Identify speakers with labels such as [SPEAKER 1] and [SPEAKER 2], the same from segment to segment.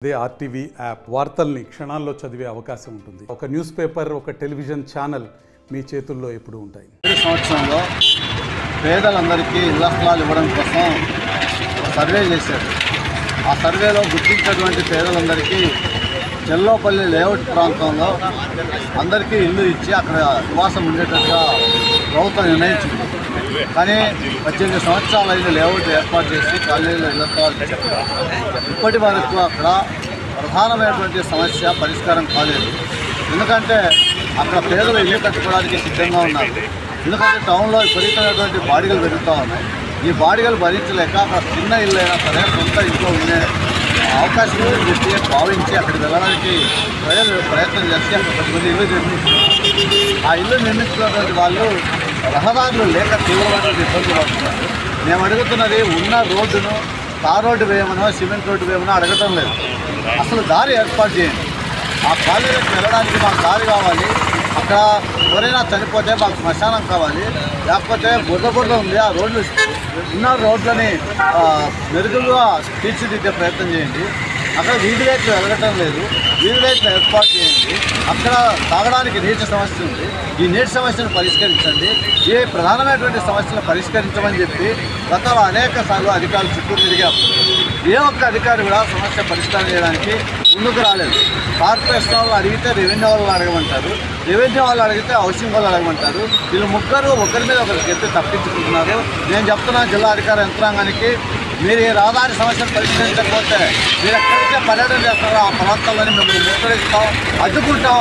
[SPEAKER 1] అదే RTV app వార్తల్ని క్షణాల్లో చదివే అవకాశం ఉంటుంది. ఒక న్యూస్ పేపర్, ఒక టెలివిజన్ ఛానల్ మీ చేతుల్లో ఎప్పుడూ ఉంటాయి.
[SPEAKER 2] ఈ సంవత్సరంలో పేదలందరికీ ఇళ్ల స్థలాలు ఇవ్వడం కోసం సర్వే చేశారు. ఆ సర్వేలో గుర్తించినటువంటి పేదలందరికీ చెల్లోపల్లి లేఅవుట్ ప్రాంతంలో అందరికీ ఇల్లు ఇచ్చి అక్కడ నివాసం ఉండేటట్టుగా ప్రభుత్వం నిర్ణయించింది. కానీ 18 సంవత్సరాలు అయిన లేఅవుట్ ఏర్పాటు చేసి కాలేజీలో ఇళ్ల స్థలాలు ఇచ్చారు. ఇప్పటి వరకు అక్కడ ప్రధానమైనటువంటి సమస్య పరిష్కారం కాలేదు. ఎందుకంటే అక్కడ పేదలు ఇల్లు కట్టుకోవడానికి సిద్ధంగా ఉన్నారు. ఎందుకంటే టౌన్లో విపరీతమైనటువంటి బాడిగలు పెరుగుతూ ఉన్నాయి. ఈ బాడిగలు భరించలేక అక్కడ చిన్న ఇల్లు అయినా సరే సొంత ఇంట్లో ఉండే అవకాశం చెప్పి భావించి అక్కడికి వెళ్ళడానికి ప్రజలు ప్రయత్నం చేసి అక్కడ కొంతమంది ఇల్లు నిర్మిస్తున్నారు. ఆ ఇల్లు నిర్మిస్తున్నటువంటి వాళ్ళు రహదారులు లేక తీవ్రమైనటువంటి ఇబ్బందులు పడుతున్నారు. మేము అడుగుతున్నది ఉన్న రోడ్డును తార్ రోడ్డు వేయమనో సిమెంట్ రోడ్డు వేయమనో అడగటం లేదు. అసలు దారి ఏర్పాటు చేయండి. ఆ కాలేజీకి వెళ్ళడానికి మాకు దారి కావాలి. అక్కడ ఎవరైనా చనిపోతే మాకు శ్మశానం కావాలి. లేకపోతే బుర్ర ఉంది. ఆ రోడ్లు ఉన్న రోడ్లని మెరుగుగా తీర్చిదిద్దే ప్రయత్నం చేయండి. అక్కడ వీధి లైట్లు వెలగటం లేదు. వీధి లైట్లు ఏర్పాటు చేయండి. అక్కడ తాగడానికి నీటి సమస్య ఉంది. ఈ నీటి సమస్యను పరిష్కరించండి. ఈ ప్రధానమైనటువంటి సమస్యను పరిష్కరించమని చెప్పి గతంలో అనేక సార్లు అధికారులు చుట్టూ తిరిగారు. ఏ ఒక్క అధికారి కూడా సమస్య పరిష్కారం చేయడానికి ముందుకు రాలేదు. కార్పొరేషన్ వాళ్ళు అడిగితే రెవెన్యూ వాళ్ళు అడగమంటారు. రెవెన్యూ వాళ్ళు అడిగితే హౌసింగ్ వాళ్ళు అడగమంటారు. వీళ్ళు ముగ్గురు ఒకరి మీద ఒకరికి ఎత్తి తప్పించుకుంటున్నారు. నేను చెప్తున్నాను జిల్లా అధికార యంత్రాంగానికి, మీరు ఈ రహదారి సమస్యను పరిష్కరించకపోతే మీరు ఎక్కడైతే పర్యటన చేస్తారో ఆ ప్రాంతాల్లోనే మిమ్మల్ని ముట్టడిస్తాం, అడ్డుకుంటాం,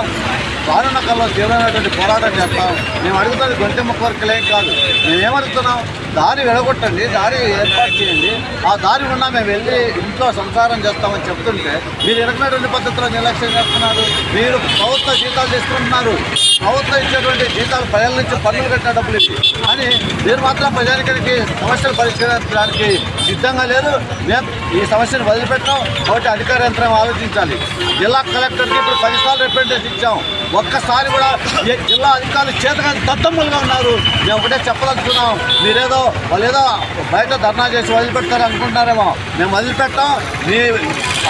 [SPEAKER 2] వారణకల్లో తీవ్రమైనటువంటి పోరాటం చేస్తాం. మేము అడుగుతుంది గొంతె ముక్క వరకులేం కాదు. మేమేమడుగుతున్నాం, దారి వెడగొట్టండి, దారి ఏర్పాటు చేయండి. ఆ దారి ఉన్నా మేము వెళ్ళి ఇంట్లో సంసారం చేస్తామని చెప్తుంటే మీరు ఎరకనటువంటి పద్ధతిలో నిర్లక్ష్యం చేస్తున్నారు. మీరు ప్రభుత్వ జీతాలు తీసుకుంటున్నారు. ప్రభుత్వం ఇచ్చేటువంటి జీతాలు ప్రజల నుంచి పన్నులు కట్టిన డబ్బులు ఇవి అని మీరు మాత్రం ప్రజానికానికి సమస్యలు పరిష్కరించడానికి సిద్ధంగా లేదు. మేము ఈ సమస్యను వదిలిపెట్టాం. కాబట్టి అధికార యంత్రం ఆలోచించాలి. జిల్లా కలెక్టర్కి ఇప్పుడు 10 సార్లు రిప్రజెంటేషన్ ఇచ్చాం. ఒక్కసారి కూడా జిల్లా అధికారులు చేతగాని దత్తమ్ములుగా ఉన్నారు. మేము ఒకటే చెప్పదలుచుకున్నాం, మీరేదో వాళ్ళేదో బయట ధర్నా చేసి వదిలిపెడతారు అనుకుంటున్నారేమో. మేము వదిలిపెట్టాం. మీ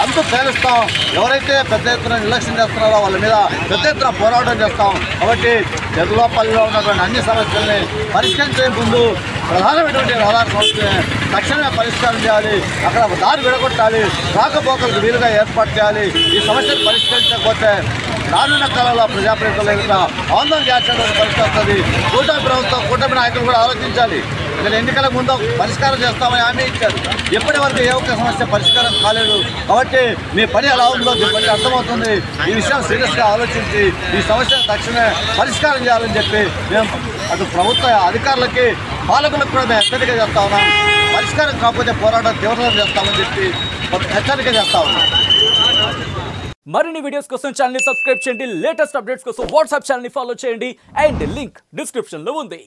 [SPEAKER 2] అంతు తేలుస్తాం. ఎవరైతే పెద్ద ఎత్తున నిర్లక్ష్యం చేస్తున్నారో వాళ్ళ మీద పెద్ద ఎత్తున పోరాటం చేస్తాం. కాబట్టి చెర్లోపల్లిలో ఉన్నటువంటి అన్ని సమస్యల్ని పరిష్కరించే ముందు ప్రధానమైనటువంటి రహదారి సమస్యని తక్షణమే పరిష్కారం చేయాలి. అక్కడ దారి విడగొట్టాలి. రాకపోకలకు వీలుగా ఏర్పాటు చేయాలి. ఈ సమస్యను పరిష్కరించకపోతే రానున్న కాలంలో ప్రజాప్రతినిధుల ఆందోళన చేసేటువంటి పరిస్థితి వస్తుంది. కూటమి ప్రభుత్వం, కూటమి నాయకులు కూడా ఆలోచించాలి. ఇక్కడ ఎన్నికల ముందు పరిష్కారం చేస్తామని హామీ ఇచ్చారు. ఎప్పటి వరకు ఏ ఒక్క సమస్య పరిష్కారం కాలేదు. కాబట్టి మీ పని ఎలా ఉందో దీన్ని అర్థమవుతుంది. ఈ విషయం సీరియస్గా ఆలోచించి ఈ సమస్యను తక్షణమే పరిష్కారం చేయాలని చెప్పి మేము అటు ప్రభుత్వ అధికారులకి, పాలకులకు కూడా మేము హెచ్చరిక చేస్తా ఉన్నాం. పరిష్కారం కాకపోతే పోరాటం తీవ్రంగా చేస్తామని చెప్పి హెచ్చరిక చేస్తా ఉన్నాం.
[SPEAKER 3] మరిన్ని వీడియోస్ కోసం ఛానల్ ని సబ్స్క్రైబ్ చేయండి. లేటెస్ట్ అప్డేట్స్ కోసం వాట్సాప్ ఛానల్ ని ఫాలో చేయండి. అండ్ లింక్ డిస్క్రిప్షన్ లో ఉంది.